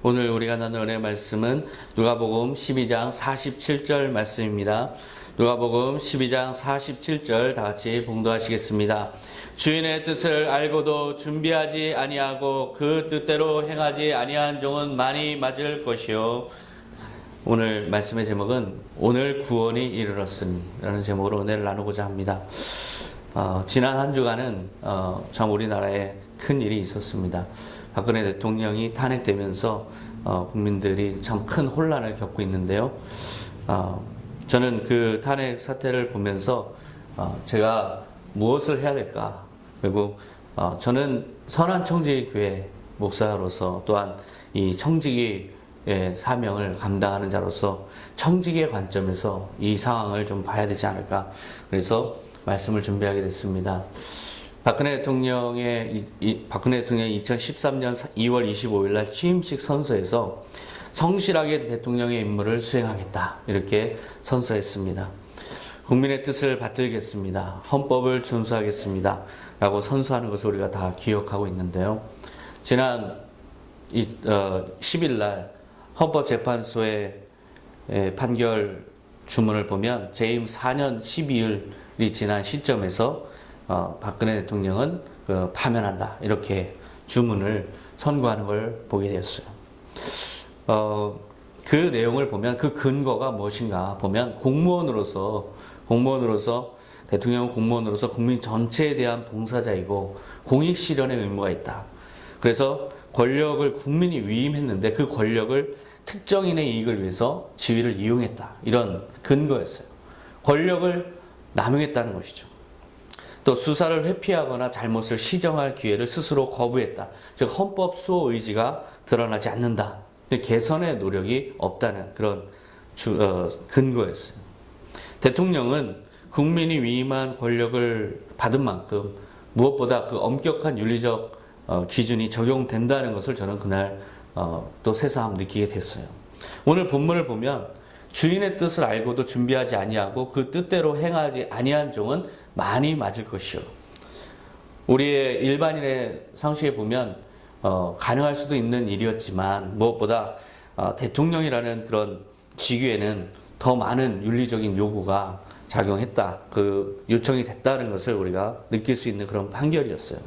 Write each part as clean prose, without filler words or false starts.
오늘 우리가 나눌 은혜의 말씀은 누가복음 12장 47절 말씀입니다. 누가복음 12장 47절 다 같이 봉독하시겠습니다. 주인의 뜻을 알고도 준비하지 아니하고 그 뜻대로 행하지 아니한 종은 많이 맞을 것이요. 오늘 말씀의 제목은 오늘 구원이 이르렀으니 라는 제목으로 은혜를 나누고자 합니다. 지난 한 주간은 참 우리나라에 큰 일이 있었습니다. 박근혜 대통령이 탄핵되면서 국민들이 참 큰 혼란을 겪고 있는데요. 저는 그 탄핵 사태를 보면서 제가 무엇을 해야 될까? 그리고 저는 선한청지교회 목사로서 또한 이 청지기의 사명을 감당하는 자로서 청지기의 관점에서 이 상황을 좀 봐야 되지 않을까? 그래서 말씀을 준비하게 됐습니다. 박근혜 대통령이 2013년 2월 25일 날 취임식 선서에서 성실하게 대통령의 임무를 수행하겠다 이렇게 선서했습니다. 국민의 뜻을 받들겠습니다. 헌법을 준수하겠습니다. 라고 선서하는 것을 우리가 다 기억하고 있는데요. 지난 10일 날 헌법재판소의 판결 주문을 보면 재임 4년 12일이 지난 시점에서 박근혜 대통령은 파면한다 이렇게 주문을 선고하는 걸 보게 되었어요. 그 내용을 보면 그 근거가 무엇인가 보면 공무원으로서 대통령은 공무원으로서 국민 전체에 대한 봉사자이고 공익 실현의 의무가 있다. 그래서 권력을 국민이 위임했는데 그 권력을 특정인의 이익을 위해서 지위를 이용했다. 이런 근거였어요. 권력을 남용했다는 것이죠. 또 수사를 회피하거나 잘못을 시정할 기회를 스스로 거부했다. 즉 헌법 수호 의지가 드러나지 않는다. 개선의 노력이 없다는 그런 근거였어요. 대통령은 국민이 위임한 권력을 받은 만큼 무엇보다 그 엄격한 윤리적 기준이 적용된다는 것을 저는 그날 또 새삼 느끼게 됐어요. 오늘 본문을 보면 주인의 뜻을 알고도 준비하지 아니하고 그 뜻대로 행하지 아니한 종은 많이 맞을 것이요. 우리의 일반인의 상식에 보면 가능할 수도 있는 일이었지만 무엇보다 대통령이라는 그런 직위에는 더 많은 윤리적인 요구가 작용했다. 그 요청이 됐다는 것을 우리가 느낄 수 있는 그런 판결이었어요.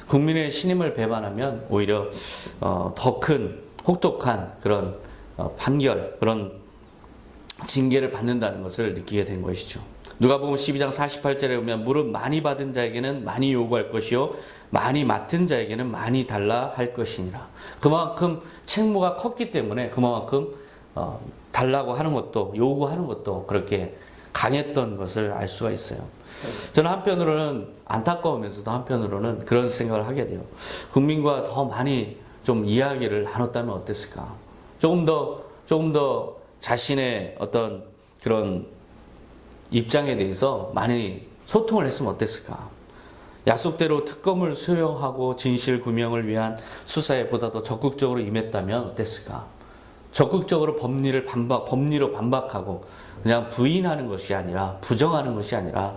국민의 신임을 배반하면 오히려 더 큰 혹독한 그런 판결, 그런 징계를 받는다는 것을 느끼게 된 것이죠. 누가복음 12장 48절에 보면 무릇 많이 받은 자에게는 많이 요구할 것이요 많이 맡은 자에게는 많이 달라 할 것이니라. 그만큼 책무가 컸기 때문에 그만큼 달라고 하는 것도 요구하는 것도 그렇게 강했던 것을 알 수가 있어요. 저는 한편으로는 안타까우면서도 한편으로는 그런 생각을 하게 돼요. 국민과 더 많이 좀 이야기를 나눴다면 어땠을까? 조금 더 자신의 어떤 그런 입장에 대해서 많이 소통을 했으면 어땠을까? 약속대로 특검을 수용하고 진실 규명을 위한 수사에 보다 더 적극적으로 임했다면 어땠을까? 적극적으로 법리로 반박하고 그냥 부인하는 것이 아니라 부정하는 것이 아니라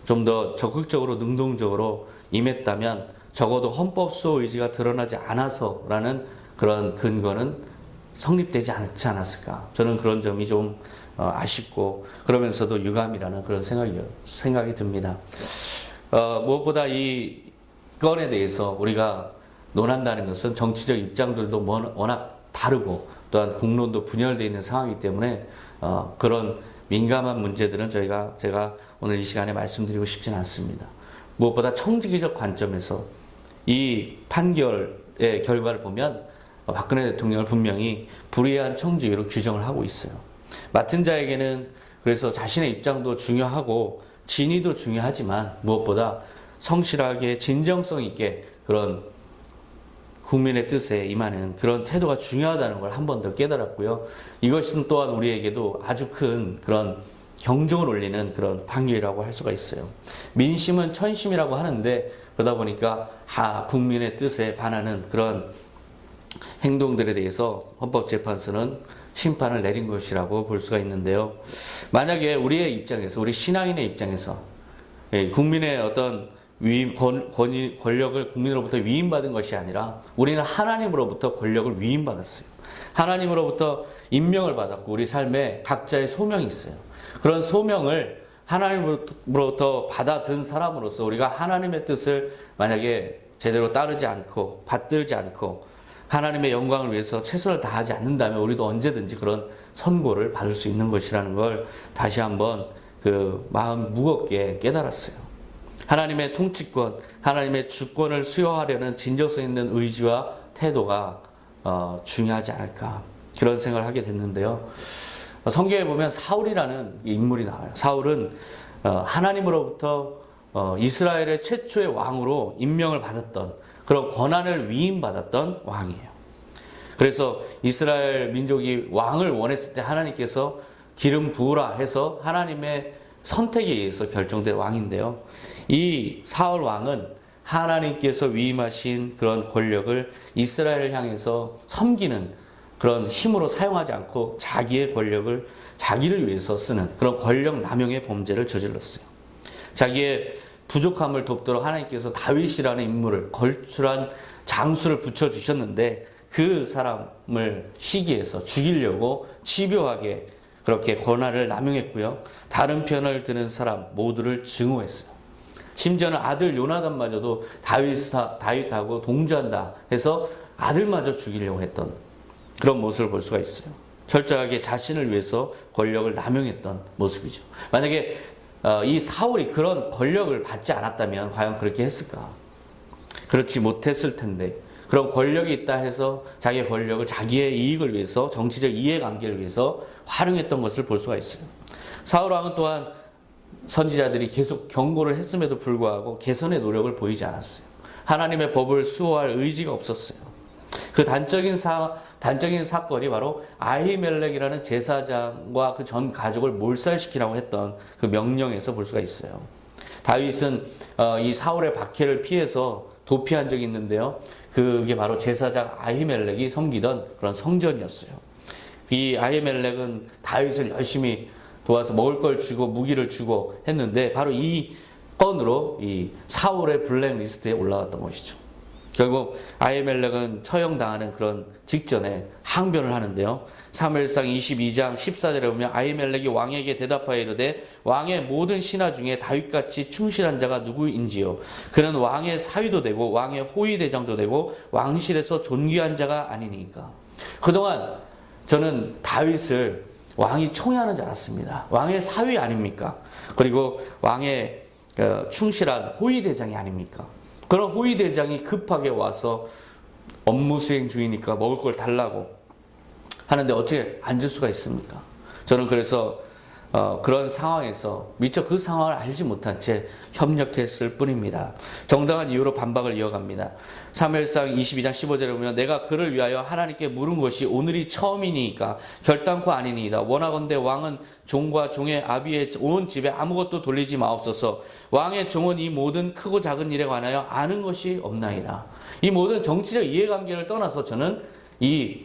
좀 더 적극적으로 능동적으로 임했다면 적어도 헌법 수호 의지가 드러나지 않아서라는 그런 근거는 성립되지 않지 않았을까? 저는 그런 점이 좀 아쉽고 그러면서도 유감이라는 그런 생각이 듭니다. 무엇보다 이 건에 대해서 우리가 논한다는 것은 정치적 입장들도 워낙 다르고 또한 국론도 분열되어 있는 상황이기 때문에 그런 민감한 문제들은 제가 오늘 이 시간에 말씀드리고 싶지는 않습니다. 무엇보다 청지기적 관점에서 이 판결의 결과를 보면 박근혜 대통령을 분명히 불의한 청지기로 규정을 하고 있어요. 맡은 자에게는 그래서 자신의 입장도 중요하고 진위도 중요하지만 무엇보다 성실하게 진정성 있게 그런 국민의 뜻에 임하는 그런 태도가 중요하다는 걸 한 번 더 깨달았고요. 이것은 또한 우리에게도 아주 큰 그런 경종을 울리는 그런 판결이라고 할 수가 있어요. 민심은 천심이라고 하는데 그러다 보니까 국민의 뜻에 반하는 그런 행동들에 대해서 헌법재판소는 심판을 내린 것이라고 볼 수가 있는데요. 만약에 우리의 입장에서, 우리 신앙인의 입장에서 국민의 어떤 권력을 국민으로부터 위임받은 것이 아니라 우리는 하나님으로부터 권력을 위임받았어요. 하나님으로부터 임명을 받았고 우리 삶에 각자의 소명이 있어요. 그런 소명을 하나님으로부터 받아든 사람으로서 우리가 하나님의 뜻을 만약에 제대로 따르지 않고 받들지 않고 하나님의 영광을 위해서 최선을 다하지 않는다면 우리도 언제든지 그런 선고를 받을 수 있는 것이라는 걸 다시 한번 그 마음 무겁게 깨달았어요. 하나님의 통치권, 하나님의 주권을 수여하려는 진정성 있는 의지와 태도가 중요하지 않을까 그런 생각을 하게 됐는데요. 성경에 보면 사울이라는 인물이 나와요. 사울은 하나님으로부터 이스라엘의 최초의 왕으로 임명을 받았던 그런 권한을 위임받았던 왕이에요. 그래서 이스라엘 민족이 왕을 원했을 때 하나님께서 기름 부으라 해서 하나님의 선택에 의해서 결정된 왕인데요. 이 사울 왕은 하나님께서 위임하신 그런 권력을 이스라엘을 향해서 섬기는 그런 힘으로 사용하지 않고 자기의 권력을 자기를 위해서 쓰는 그런 권력 남용의 범죄를 저질렀어요. 자기의 부족함을 돕도록 하나님께서 다윗이라는 인물을 걸출한 장수를 붙여주셨는데 그 사람을 시기해서 죽이려고 집요하게 그렇게 권한을 남용했고요. 다른 편을 드는 사람 모두를 증오했어요. 심지어는 아들 요나단마저도 다윗하고 동조한다 해서 아들마저 죽이려고 했던 그런 모습을 볼 수가 있어요. 철저하게 자신을 위해서 권력을 남용했던 모습이죠. 만약에 이 사울이 그런 권력을 받지 않았다면 과연 그렇게 했을까? 그렇지 못했을 텐데 그런 권력이 있다 해서 자기의 권력을 자기의 이익을 위해서 정치적 이해관계를 위해서 활용했던 것을 볼 수가 있어요. 사울 왕은 또한 선지자들이 계속 경고를 했음에도 불구하고 개선의 노력을 보이지 않았어요. 하나님의 법을 수호할 의지가 없었어요. 그 단적인 사건이 바로 아히멜렉이라는 제사장과 그 전 가족을 몰살시키라고 했던 그 명령에서 볼 수가 있어요. 다윗은 이 사울의 박해를 피해서 도피한 적이 있는데요. 그게 바로 제사장 아히멜렉이 섬기던 그런 성전이었어요. 이 아히멜렉은 다윗을 열심히 도와서 먹을 걸 주고 무기를 주고 했는데 바로 이 건으로 이 사울의 블랙리스트에 올라왔던 것이죠. 결국 아히멜렉은 처형당하는 그런 직전에 항변을 하는데요. 사무엘상 22장 14절에 보면 아히멜렉이 왕에게 대답하여 이르되 왕의 모든 신하 중에 다윗같이 충실한 자가 누구인지요. 그는 왕의 사위도 되고 왕의 호위대장도 되고 왕실에서 존귀한 자가 아니니까. 그동안 저는 다윗을 왕이 총애하는 줄 알았습니다. 왕의 사위 아닙니까? 그리고 왕의 충실한 호위대장이 아닙니까? 그런 호위대장이 급하게 와서 업무 수행 중이니까 먹을 걸 달라고 하는데 어떻게 앉을 수가 있습니까? 저는 그래서 그런 상황에서 미처 그 상황을 알지 못한 채 협력했을 뿐입니다. 정당한 이유로 반박을 이어갑니다. 사무엘상 22장 15절에 보면 내가 그를 위하여 하나님께 물은 것이 오늘이 처음이니까 결단코 아니니이다. 원하건대 왕은 종과 종의 아비의 온 집에 아무것도 돌리지 마옵소서. 왕의 종은 이 모든 크고 작은 일에 관하여 아는 것이 없나이다. 이 모든 정치적 이해관계를 떠나서 저는 이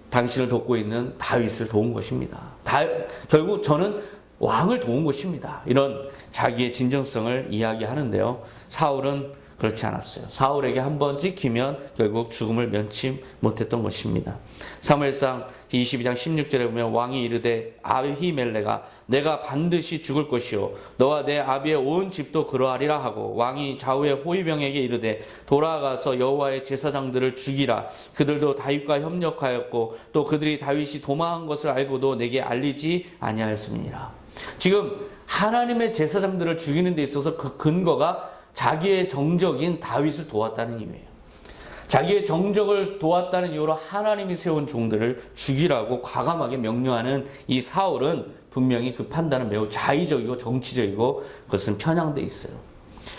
당신을 돕고 있는 다윗을 도운 것입니다. 결국 저는 왕을 도운 것입니다. 이런 자기의 진정성을 이야기하는데요. 사울은 그렇지 않았어요. 사울에게 한번 찍히면 결국 죽음을 면치 못했던 것입니다. 사무엘상 22장 16절에 보면 왕이 이르되 아히멜렉아 내가 반드시 죽을 것이요 너와 내 아비의 온 집도 그러하리라 하고 왕이 좌우의 호위병에게 이르되 돌아가서 여호와의 제사장들을 죽이라. 그들도 다윗과 협력하였고 또 그들이 다윗이 도망한 것을 알고도 내게 알리지 아니하였음이니라. 지금 하나님의 제사장들을 죽이는 데 있어서 그 근거가 자기의 정적인 다윗을 도왔다는 이유예요. 자기의 정적을 도왔다는 이유로 하나님이 세운 종들을 죽이라고 과감하게 명령하는 이 사울은 분명히 그 판단은 매우 자의적이고 정치적이고 그것은 편향돼 있어요.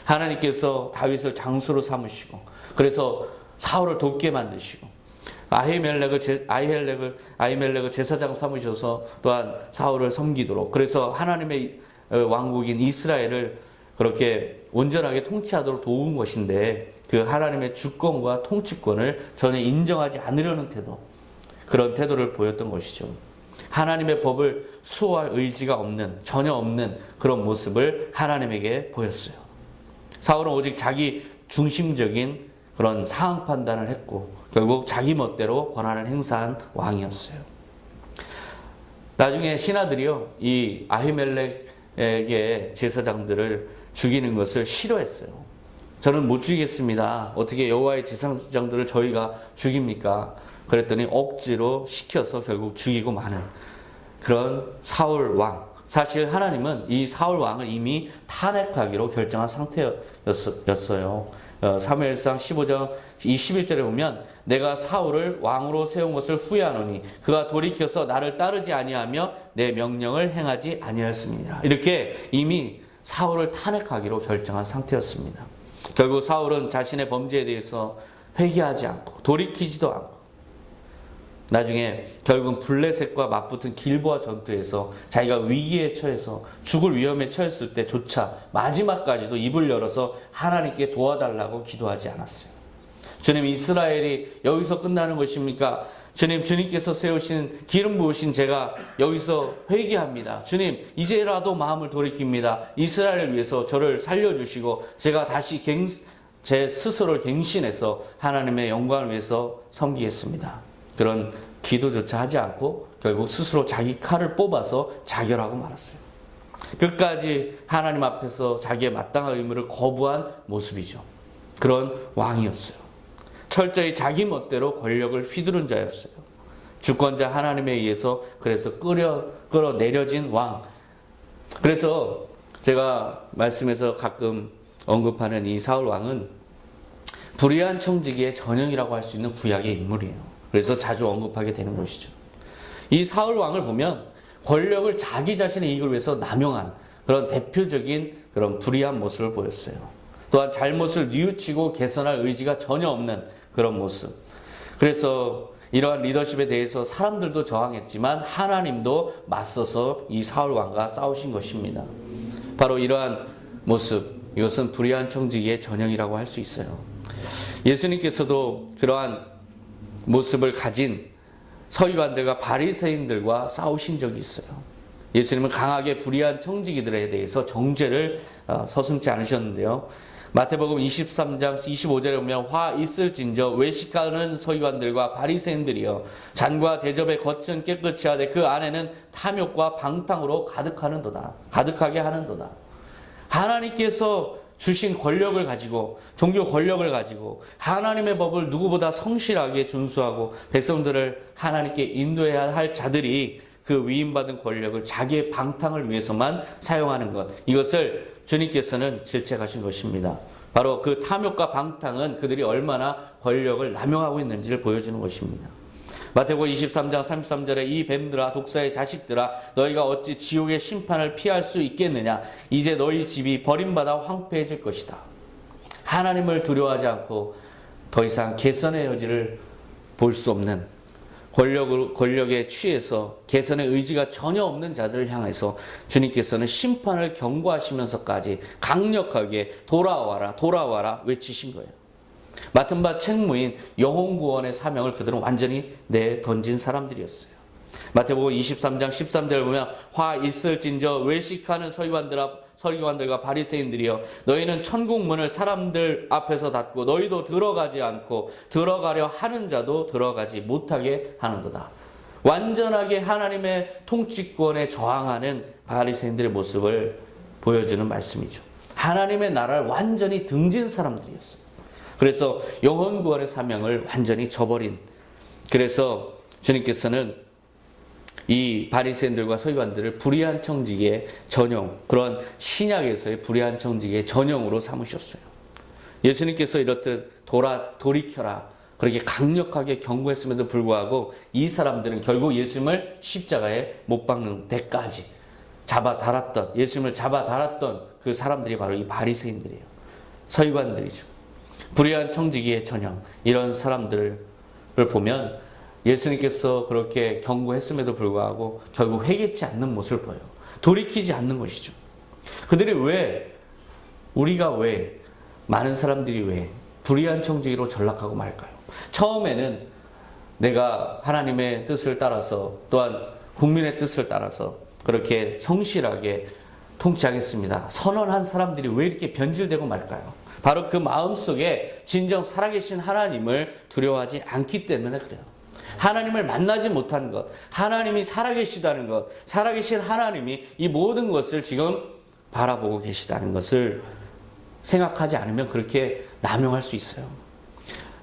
하나님께서 다윗을 장수로 삼으시고 그래서 사울을 돕게 만드시고 아히멜렉을 제사장 삼으셔서 또한 사울을 섬기도록 그래서 하나님의 왕국인 이스라엘을 그렇게 온전하게 통치하도록 도운 것인데 그 하나님의 주권과 통치권을 전혀 인정하지 않으려는 태도, 그런 태도를 보였던 것이죠. 하나님의 법을 수호할 의지가 없는, 전혀 없는 그런 모습을 하나님에게 보였어요. 사울은 오직 자기 중심적인 그런 상황 판단을 했고 결국 자기 멋대로 권한을 행사한 왕이었어요. 나중에 신하들이요, 이 아히멜렉에게 제사장들을 죽이는 것을 싫어했어요. 저는 못 죽이겠습니다. 어떻게 여호와의 제사장들을 저희가 죽입니까? 그랬더니 억지로 시켜서 결국 죽이고 마는 그런 사울 왕. 사실 하나님은 이 사울 왕을 이미 탄핵하기로 결정한 상태였어요. 사무엘상 15장 21절에 보면 내가 사울을 왕으로 세운 것을 후회하노니 그가 돌이켜서 나를 따르지 아니하며 내 명령을 행하지 아니하였습니다. 이렇게 이미 사울을 탄핵하기로 결정한 상태였습니다. 결국 사울은 자신의 범죄에 대해서 회개하지 않고 돌이키지도 않고 나중에 결국은 블레셋과 맞붙은 길보아 전투에서 자기가 위기에 처해서 죽을 위험에 처했을 때조차 마지막까지도 입을 열어서 하나님께 도와달라고 기도하지 않았어요. 주님, 이스라엘이 여기서 끝나는 것입니까? 주님, 주님께서 세우신 기름 부으신 제가 여기서 회개합니다. 주님, 이제라도 마음을 돌이킵니다. 이스라엘을 위해서 저를 살려주시고 제가 다시 제 스스로를 갱신해서 하나님의 영광을 위해서 섬기겠습니다. 그런 기도조차 하지 않고 결국 스스로 자기 칼을 뽑아서 자결하고 말았어요. 끝까지 하나님 앞에서 자기의 마땅한 의무를 거부한 모습이죠. 그런 왕이었어요. 철저히 자기 멋대로 권력을 휘두른 자였어요. 주권자 하나님에 의해서 그래서 끌어내려진 왕. 그래서 제가 말씀에서 가끔 언급하는 이 사울 왕은 불의한 청지기의 전형이라고 할 수 있는 구약의 인물이에요. 그래서 자주 언급하게 되는 것이죠. 이 사울 왕을 보면 권력을 자기 자신의 이익을 위해서 남용한 그런 대표적인 그런 불의한 모습을 보였어요. 또한 잘못을 뉘우치고 개선할 의지가 전혀 없는 그런 모습. 그래서 이러한 리더십에 대해서 사람들도 저항했지만 하나님도 맞서서 이 사울 왕과 싸우신 것입니다. 바로 이러한 모습, 이것은 불의한 청지기의 전형이라고 할 수 있어요. 예수님께서도 그러한 모습을 가진 서기관들과 바리새인들과 싸우신 적이 있어요. 예수님은 강하게 불의한 청지기들에 대해서 정죄를 서슴지 않으셨는데요. 마태복음 23장 25절에 보면 화 있을진저 외식하는 서기관들과 바리새인들이여 잔과 대접의 겉은 깨끗이 하되 그 안에는 탐욕과 방탕으로 가득하게 하는도다. 하나님께서 주신 권력을 가지고 종교 권력을 가지고 하나님의 법을 누구보다 성실하게 준수하고 백성들을 하나님께 인도해야 할 자들이 그 위임받은 권력을 자기의 방탕을 위해서만 사용하는 것, 이것을 주님께서는 질책하신 것입니다. 바로 그 탐욕과 방탕은 그들이 얼마나 권력을 남용하고 있는지를 보여주는 것입니다. 마태복음 23장 33절에 이 뱀들아 독사의 자식들아 너희가 어찌 지옥의 심판을 피할 수 있겠느냐. 이제 너희 집이 버림받아 황폐해질 것이다. 하나님을 두려워하지 않고 더 이상 개선의 여지를 볼 수 없는 권력에 취해서 개선의 의지가 전혀 없는 자들을 향해서 주님께서는 심판을 경고하시면서까지 강력하게 돌아와라 외치신 거예요. 맡은 바 책무인 영혼구원의 사명을 그들은 완전히 내던진 사람들이었어요. 마태복음 23장 13절을 보면 화 있을진저 외식하는 서기관들과 바리새인들이여 너희는 천국 문을 사람들 앞에서 닫고 너희도 들어가지 않고 들어가려 하는 자도 들어가지 못하게 하는도다. 완전하게 하나님의 통치권에 저항하는 바리새인들의 모습을 보여주는 말씀이죠. 하나님의 나라를 완전히 등진 사람들이었어요. 그래서 영혼구원의 사명을 완전히 저버린, 그래서 주님께서는 이 바리새인들과 서기관들을 불의한 청지기의 전형, 그런 신약에서의 불의한 청지기의 전형으로 삼으셨어요. 예수님께서 이렇듯 돌이켜라 그렇게 강력하게 경고했음에도 불구하고 이 사람들은 결국 예수님을 십자가에 못 박는 데까지 예수님을 잡아 달았던 그 사람들이 바로 이 바리새인들이에요. 서기관들이죠. 불의한 청지기의 전형, 이런 사람들을 보면 예수님께서 그렇게 경고했음에도 불구하고 결국 회개치 않는 모습을 보여요. 돌이키지 않는 것이죠. 그들이 많은 사람들이 왜 불의한 청지기로 전락하고 말까요? 처음에는 내가 하나님의 뜻을 따라서 또한 국민의 뜻을 따라서 그렇게 성실하게 통치하겠습니다. 선언한 사람들이 왜 이렇게 변질되고 말까요? 바로 그 마음속에 진정 살아계신 하나님을 두려워하지 않기 때문에 그래요. 하나님을 만나지 못한 것, 하나님이 살아계시다는 것, 살아계신 하나님이 이 모든 것을 지금 바라보고 계시다는 것을 생각하지 않으면 그렇게 남용할 수 있어요.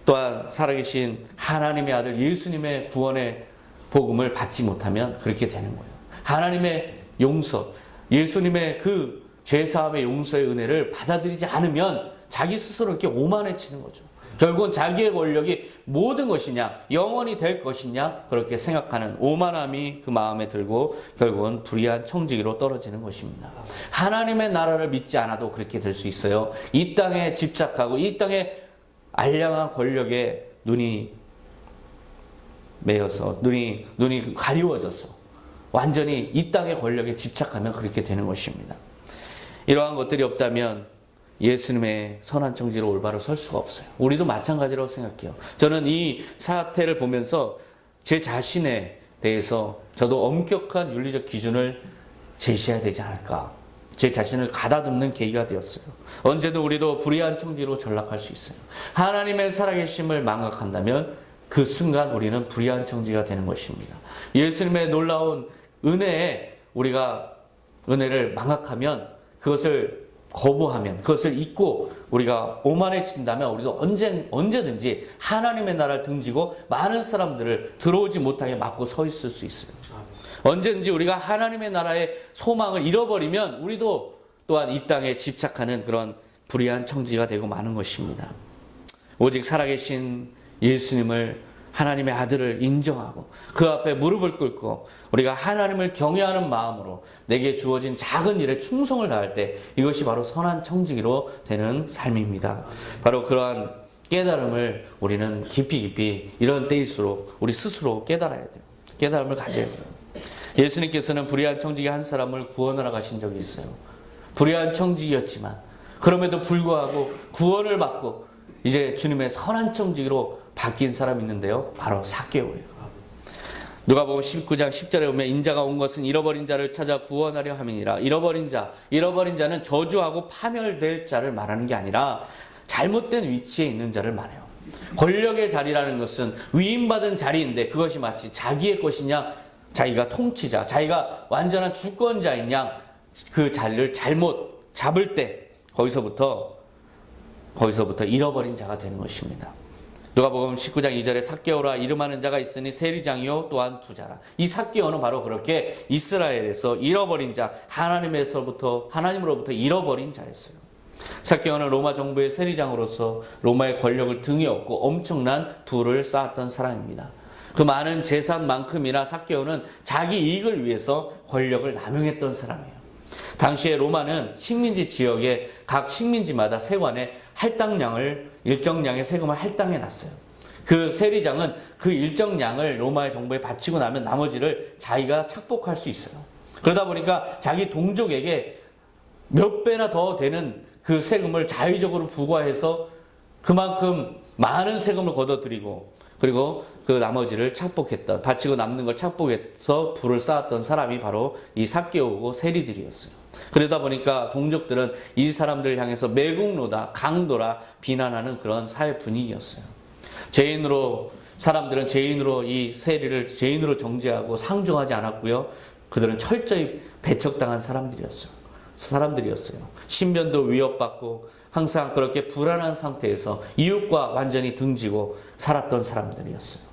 또한 살아계신 하나님의 아들 예수님의 구원의 복음을 받지 못하면 그렇게 되는 거예요. 하나님의 용서, 예수님의 그 죄사함의 용서의 은혜를 받아들이지 않으면 자기 스스로 이렇게 오만해지는 거죠. 결국은 자기의 권력이 모든 것이냐, 영원히 될 것이냐 그렇게 생각하는 오만함이 그 마음에 들고 결국은 불의한 청지기로 떨어지는 것입니다. 하나님의 나라를 믿지 않아도 그렇게 될 수 있어요. 이 땅에 집착하고 이 땅에 알량한 권력에 눈이 매여서 눈이 가리워져서 완전히 이 땅의 권력에 집착하면 그렇게 되는 것입니다. 이러한 것들이 없다면 예수님의 선한 청지로 올바로 설 수가 없어요. 우리도 마찬가지라고 생각해요. 저는 이 사태를 보면서 제 자신에 대해서 저도 엄격한 윤리적 기준을 제시해야 되지 않을까. 제 자신을 가다듬는 계기가 되었어요. 언제든 우리도 불의한 청지로 전락할 수 있어요. 하나님의 살아계심을 망각한다면 그 순간 우리는 불의한 청지가 되는 것입니다. 예수님의 놀라운 은혜에 우리가 은혜를 망각하면 그것을 거부하면 그것을 잊고 우리가 오만해진다면 우리도 언제든지 하나님의 나라를 등지고 많은 사람들을 들어오지 못하게 막고 서 있을 수 있어요. 언제든지 우리가 하나님의 나라의 소망을 잃어버리면 우리도 또한 이 땅에 집착하는 그런 불의한 청지가 되고 마는 것입니다. 오직 살아계신 예수님을 하나님의 아들을 인정하고 그 앞에 무릎을 꿇고 우리가 하나님을 경외하는 마음으로 내게 주어진 작은 일에 충성을 다할 때 이것이 바로 선한 청지기로 되는 삶입니다. 바로 그러한 깨달음을 우리는 깊이 이런 때일수록 우리 스스로 깨달아야 돼요. 깨달음을 가져야 돼요. 예수님께서는 불의한 청지기 한 사람을 구원하러 가신 적이 있어요. 불의한 청지기였지만 그럼에도 불구하고 구원을 받고 이제 주님의 선한 청지기로 바뀐 사람이 있는데요. 바로 삭개오예요. 누가복음 19장 10절에 보면 인자가 온 것은 잃어버린 자를 찾아 구원하려 함이니라. 잃어버린 자는 저주하고 파멸될 자를 말하는 게 아니라 잘못된 위치에 있는 자를 말해요. 권력의 자리라는 것은 위임받은 자리인데 그것이 마치 자기의 것이냐, 자기가 통치자, 자기가 완전한 주권자이냐 그 자리를 잘못 잡을 때 거기서부터 잃어버린 자가 되는 것입니다. 누가복음 19장 2절에 삭개오라 이름하는 자가 있으니 세리장이요 또한 부자라. 이 삭개오는 바로 그렇게 이스라엘에서 잃어버린 자, 하나님으로부터 잃어버린 자였어요. 삭개오는 로마 정부의 세리장으로서 로마의 권력을 등에 업고 엄청난 부를 쌓았던 사람입니다. 그 많은 재산만큼이나 삭개오는 자기 이익을 위해서 권력을 남용했던 사람이에요. 당시에 로마는 식민지 지역에 각 식민지마다 세관에 일정량의 세금을 할당해 놨어요. 그 세리장은 그 일정량을 로마의 정부에 바치고 나면 나머지를 자기가 착복할 수 있어요. 그러다 보니까 자기 동족에게 몇 배나 더 되는 그 세금을 자의적으로 부과해서 그만큼 많은 세금을 걷어들이고 그리고 그 나머지를 바치고 남는 걸 착복해서 부를 쌓았던 사람이 바로 이 삭개오고 세리들이었어요. 그러다 보니까 동족들은 이 사람들을 향해서 매국노다, 강도라 비난하는 그런 사회 분위기였어요. 사람들은 죄인으로 이 세리를 죄인으로 정죄하고 상종하지 않았고요. 그들은 철저히 배척당한 사람들이었어요. 신변도 위협받고 항상 그렇게 불안한 상태에서 이웃과 완전히 등지고 살았던 사람들이었어요.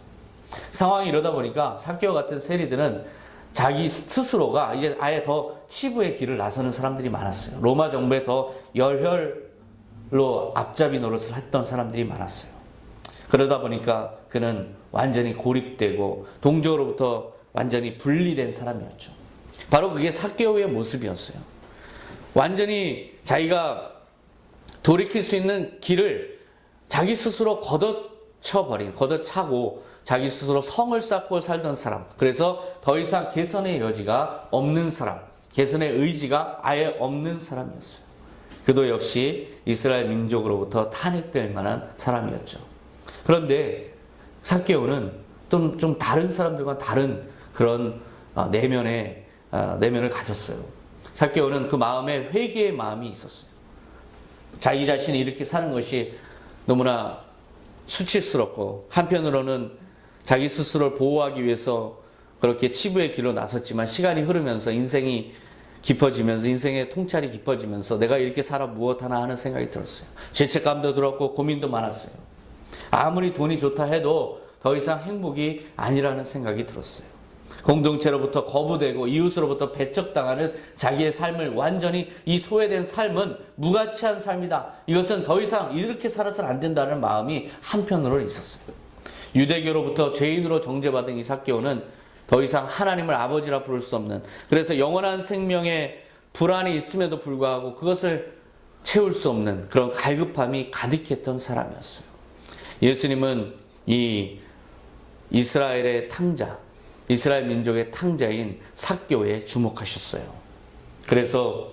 상황이 이러다 보니까 삭개오 같은 세리들은 자기 스스로가 이제 아예 더 치부의 길을 나서는 사람들이 많았어요. 로마 정부에 더 열혈로 앞잡이 노릇을 했던 사람들이 많았어요. 그러다 보니까 그는 완전히 고립되고 동족으로부터 완전히 분리된 사람이었죠. 바로 그게 삭개오의 모습이었어요. 완전히 자기가 돌이킬 수 있는 길을 자기 스스로 걷어차고 자기 스스로 성을 쌓고 살던 사람. 그래서 더 이상 개선의 여지가 없는 사람. 개선의 의지가 아예 없는 사람이었어요. 그도 역시 이스라엘 민족으로부터 탄핵될 만한 사람이었죠. 그런데 삭개오는 좀 다른 사람들과 다른 그런 내면을 가졌어요. 삭개오는 그 마음에 회개의 마음이 있었어요. 자기 자신이 이렇게 사는 것이 너무나 수치스럽고 한편으로는 자기 스스로를 보호하기 위해서 그렇게 치부의 길로 나섰지만 시간이 흐르면서 인생이 깊어지면서 인생의 통찰이 깊어지면서 내가 이렇게 살아 무엇하나 하는 생각이 들었어요. 죄책감도 들었고 고민도 많았어요. 아무리 돈이 좋다 해도 더 이상 행복이 아니라는 생각이 들었어요. 공동체로부터 거부되고 이웃으로부터 배척당하는 자기의 삶을 완전히 이 소외된 삶은 무가치한 삶이다. 이것은 더 이상 이렇게 살아서는 안 된다는 마음이 한편으로 있었어요. 유대교로부터 죄인으로 정죄받은 이 삭개오는 더 이상 하나님을 아버지라 부를 수 없는, 그래서 영원한 생명에 불안이 있음에도 불구하고 그것을 채울 수 없는 그런 갈급함이 가득했던 사람이었어요. 예수님은 이 이스라엘의 탕자, 이스라엘 민족의 탕자인 삭개오에 주목하셨어요. 그래서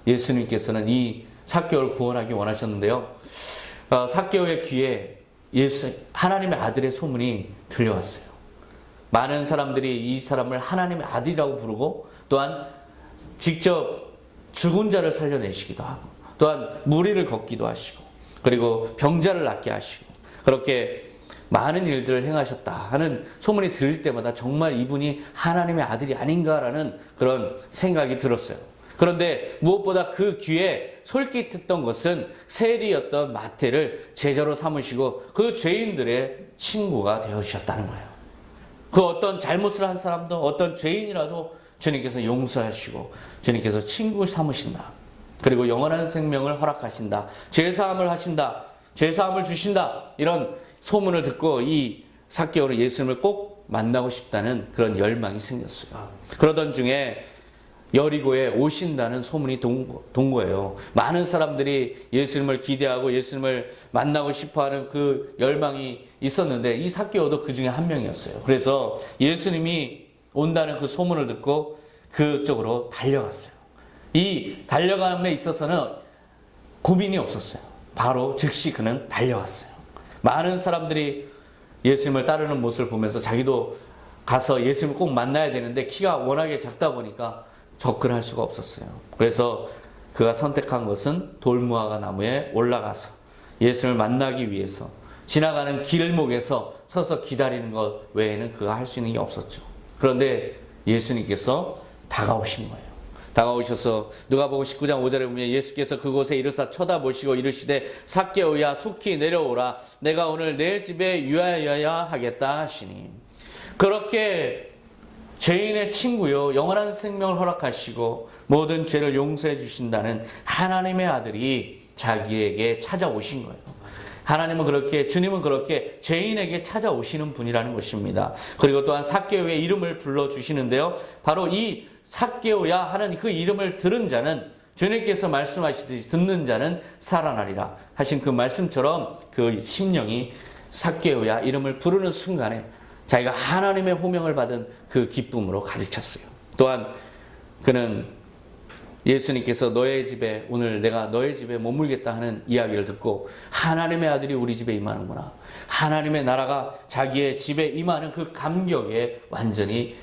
예수님께서는 이 삭개오를 구원하기 원하셨는데요. 삭개오의 귀에 하나님의 아들의 소문이 들려왔어요. 많은 사람들이 이 사람을 하나님의 아들이라고 부르고 또한 직접 죽은 자를 살려내시기도 하고 또한 무리를 걷기도 하시고 그리고 병자를 낫게 하시고 그렇게 많은 일들을 행하셨다 하는 소문이 들을 때마다 정말 이분이 하나님의 아들이 아닌가라는 그런 생각이 들었어요. 그런데 무엇보다 그 귀에 솔깃했던 것은 세리였던 마태를 제자로 삼으시고 그 죄인들의 친구가 되어주셨다는 거예요. 그 어떤 잘못을 한 사람도 어떤 죄인이라도 주님께서 용서하시고 주님께서 친구 삼으신다. 그리고 영원한 생명을 허락하신다. 죄사함을 하신다. 죄사함을 주신다. 이런 소문을 듣고 이 삭개오는 예수님을 꼭 만나고 싶다는 그런 열망이 생겼어요. 그러던 중에 여리고에 오신다는 소문이 돈 거예요. 많은 사람들이 예수님을 기대하고 예수님을 만나고 싶어하는 그 열망이 있었는데 이 삭개오도 그 중에 한 명이었어요. 그래서 예수님이 온다는 그 소문을 듣고 그쪽으로 달려갔어요. 이 달려감에 있어서는 고민이 없었어요. 바로 즉시 그는 달려갔어요. 많은 사람들이 예수님을 따르는 모습을 보면서 자기도 가서 예수님을 꼭 만나야 되는데 키가 워낙에 작다 보니까 접근할 수가 없었어요. 그래서 그가 선택한 것은 돌무화과 나무에 올라가서 예수님을 만나기 위해서 지나가는 길목에서 서서 기다리는 것 외에는 그가 할 수 있는 게 없었죠. 그런데 예수님께서 다가오신 거예요. 다가오셔서 누가복음 19장 5절에 보면 예수께서 그곳에 이르사 쳐다보시고 이르시되 삭개오야 속히 내려오라 내가 오늘 내 집에 유하여야 하겠다 하시니 그렇게 죄인의 친구요 영원한 생명을 허락하시고 모든 죄를 용서해 주신다는 하나님의 아들이 자기에게 찾아오신 거예요. 하나님은 그렇게 주님은 그렇게 죄인에게 찾아오시는 분이라는 것입니다. 그리고 또한 삭개오의 이름을 불러주시는데요. 바로 이 삭개오야 하는 그 이름을 들은 자는 주님께서 말씀하시듯이 듣는 자는 살아나리라 하신 그 말씀처럼 그 심령이 삭개오야 이름을 부르는 순간에 자기가 하나님의 호명을 받은 그 기쁨으로 가득 찼어요. 또한 그는 예수님께서 너의 집에 오늘 내가 너의 집에 머물겠다 하는 이야기를 듣고 하나님의 아들이 우리 집에 임하는구나. 하나님의 나라가 자기의 집에 임하는 그 감격에 완전히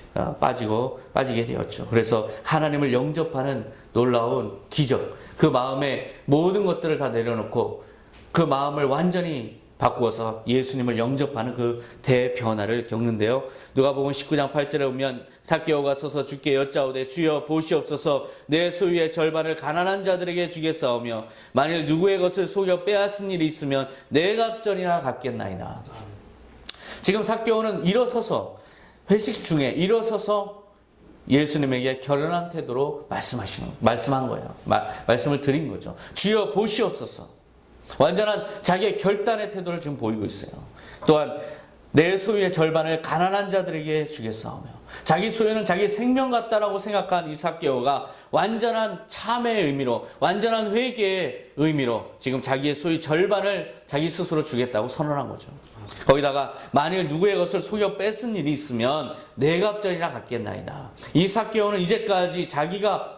빠지게 되었죠. 그래서 하나님을 영접하는 놀라운 기적, 그 마음에 모든 것들을 다 내려놓고 그 마음을 완전히 바꾸어서 예수님을 영접하는 그 대변화를 겪는데요. 누가복음 19장 8절에 보면 삭개오가 서서 주께 여짜오되 주여 보시옵소서 내 소유의 절반을 가난한 자들에게 주겠사오며 만일 누구의 것을 속여 빼앗은 일이 있으면 내 갑절이나 갚겠나이다. 지금 삭개오는 일어서서 회식 중에 일어서서 예수님에게 결연한 태도로 말씀한 거예요. 말씀을 드린 거죠. 주여 보시옵소서. 완전한 자기의 결단의 태도를 지금 보이고 있어요. 또한 내 소유의 절반을 가난한 자들에게 주겠사오며 자기 소유는 자기 생명 같다라고 생각한 이 삭개오가 완전한 참회의 의미로 완전한 회개의 의미로 지금 자기의 소유 절반을 자기 스스로 주겠다고 선언한 거죠. 거기다가 만일 누구의 것을 속여 뺏은 일이 있으면 내 갑절이나 갚겠나이다. 이 삭개오는 이제까지 자기가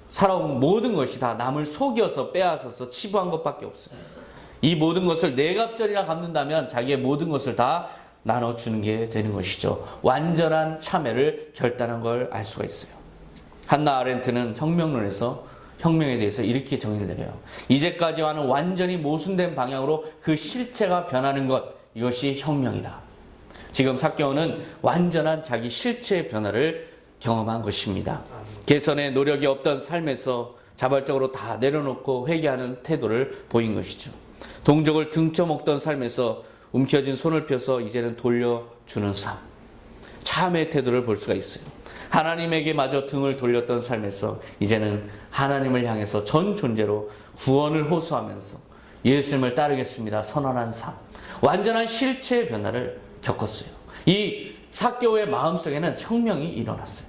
살아온 모든 것이 다 남을 속여서 빼앗아서 치부한 것밖에 없어요. 이 모든 것을 내 갑절이나 갚는다면 자기의 모든 것을 다 나눠주는 게 되는 것이죠. 완전한 참회를 결단한 걸 알 수가 있어요. 한나 아렌트는 혁명론에서 혁명에 대해서 이렇게 정의를 내려요. 이제까지와는 완전히 모순된 방향으로 그 실체가 변하는 것, 이것이 혁명이다. 지금 삭개오는 완전한 자기 실체의 변화를 경험한 것입니다. 개선의 노력이 없던 삶에서 자발적으로 다 내려놓고 회개하는 태도를 보인 것이죠. 동족을 등쳐먹던 삶에서 움켜쥔 손을 펴서 이제는 돌려주는 삶, 참의 태도를 볼 수가 있어요. 하나님에게 마저 등을 돌렸던 삶에서 이제는 하나님을 향해서 전 존재로 구원을 호소하면서 예수님을 따르겠습니다 선언한 삶, 완전한 실체의 변화를 겪었어요. 이 삭개오의 마음속에는 혁명이 일어났어요.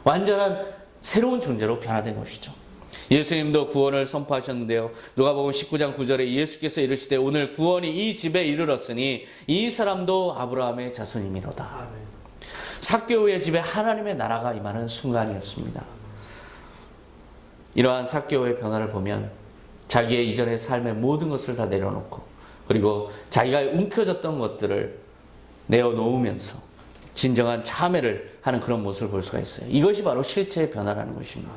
완전한 새로운 존재로 변화된 것이죠. 예수님도 구원을 선포하셨는데요. 누가복음 19장 9절에 예수께서 이르시되 오늘 구원이 이 집에 이르렀으니 이 사람도 아브라함의 자손이미로다. 아멘. 삭개오의 집에 하나님의 나라가 임하는 순간이었습니다. 이러한 삭개오의 변화를 보면 자기의 이전의 삶의 모든 것을 다 내려놓고 그리고 자기가 움켜졌던 것들을 내어놓으면서 진정한 참회를 하는 그런 모습을 볼 수가 있어요. 이것이 바로 실체의 변화라는 것입니다.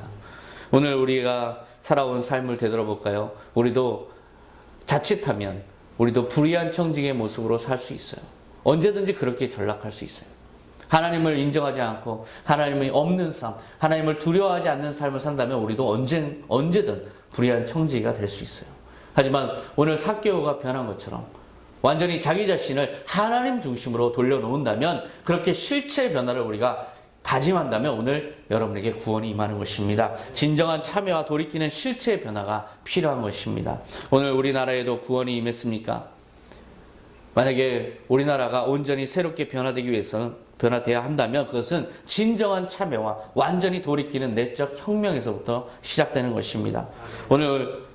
오늘 우리가 살아온 삶을 되돌아볼까요? 우리도 자칫하면 우리도 불의한 청직의 모습으로 살 수 있어요. 언제든지 그렇게 전락할 수 있어요. 하나님을 인정하지 않고 하나님이 없는 삶, 하나님을 두려워하지 않는 삶을 산다면 우리도 언제든 불의한 청지기가 될 수 있어요. 하지만 오늘 삭개오가 변한 것처럼 완전히 자기 자신을 하나님 중심으로 돌려놓는다면, 그렇게 실체의 변화를 우리가 다짐한다면 오늘 여러분에게 구원이 임하는 것입니다. 진정한 참여와 돌이키는 실체의 변화가 필요한 것입니다. 오늘 우리나라에도 구원이 임했습니까? 만약에 우리나라가 온전히 새롭게 변화되기 위해서는 변화되어야 한다면 그것은 진정한 참여와 완전히 돌이키는 내적 혁명에서부터 시작되는 것입니다. 오늘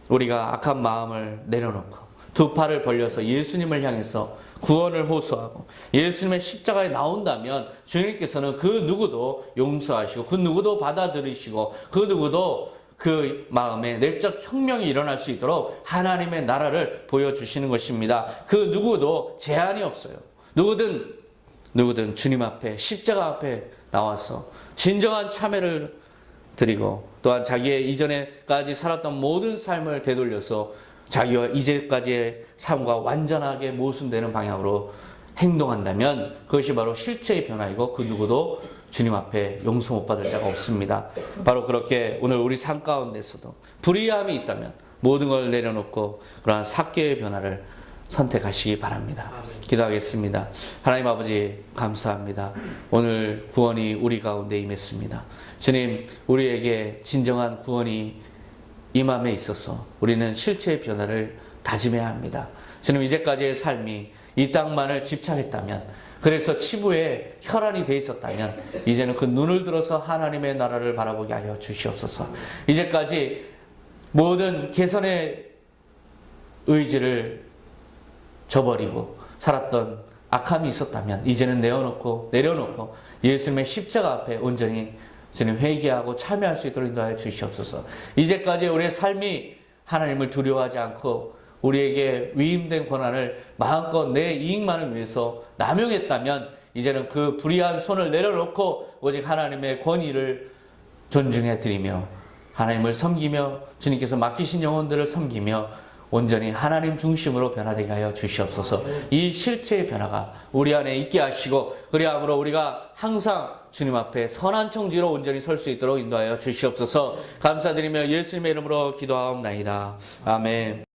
우리가 악한 마음을 내려놓고 두 팔을 벌려서 예수님을 향해서 구원을 호소하고 예수님의 십자가에 나온다면 주님께서는 그 누구도 용서하시고 그 누구도 받아들이시고 그 누구도 그 마음에 내적 혁명이 일어날 수 있도록 하나님의 나라를 보여주시는 것입니다. 그 누구도 제한이 없어요. 누구든 주님 앞에 십자가 앞에 나와서 진정한 참회를 드리고 또한 자기의 이전에까지 살았던 모든 삶을 되돌려서 자기와 이제까지의 삶과 완전하게 모순되는 방향으로 행동한다면 그것이 바로 실체의 변화이고 그 누구도 주님 앞에 용서 못 받을 자가 없습니다. 바로 그렇게 오늘 우리 삶 가운데서도 불의함이 있다면 모든 걸 내려놓고 그러한 삭개의 변화를 선택하시기 바랍니다. 기도하겠습니다. 하나님 아버지 감사합니다. 오늘 구원이 우리 가운데 임했습니다. 주님, 우리에게 진정한 구원이 임함에 있어서 우리는 실체의 변화를 다짐해야 합니다. 주님, 이제까지의 삶이 이 땅만을 집착했다면, 그래서 치부에 혈안이 돼 있었다면 이제는 그 눈을 들어서 하나님의 나라를 바라보게 하여 주시옵소서. 이제까지 모든 개선의 의지를 저버리고 살았던 악함이 있었다면 이제는 내려놓고 예수님의 십자가 앞에 온전히 주님 회개하고 참여할 수 있도록 인도하여 주시옵소서. 이제까지 우리의 삶이 하나님을 두려워하지 않고 우리에게 위임된 권한을 마음껏 내 이익만을 위해서 남용했다면 이제는 그 불의한 손을 내려놓고 오직 하나님의 권위를 존중해 드리며 하나님을 섬기며 주님께서 맡기신 영혼들을 섬기며 온전히 하나님 중심으로 변화되게 하여 주시옵소서. 이 실체의 변화가 우리 안에 있게 하시고 그리함으로 우리가 항상 주님 앞에 선한 청지로 온전히 설 수 있도록 인도하여 주시옵소서. 감사드리며 예수님의 이름으로 기도하옵나이다. 아멘.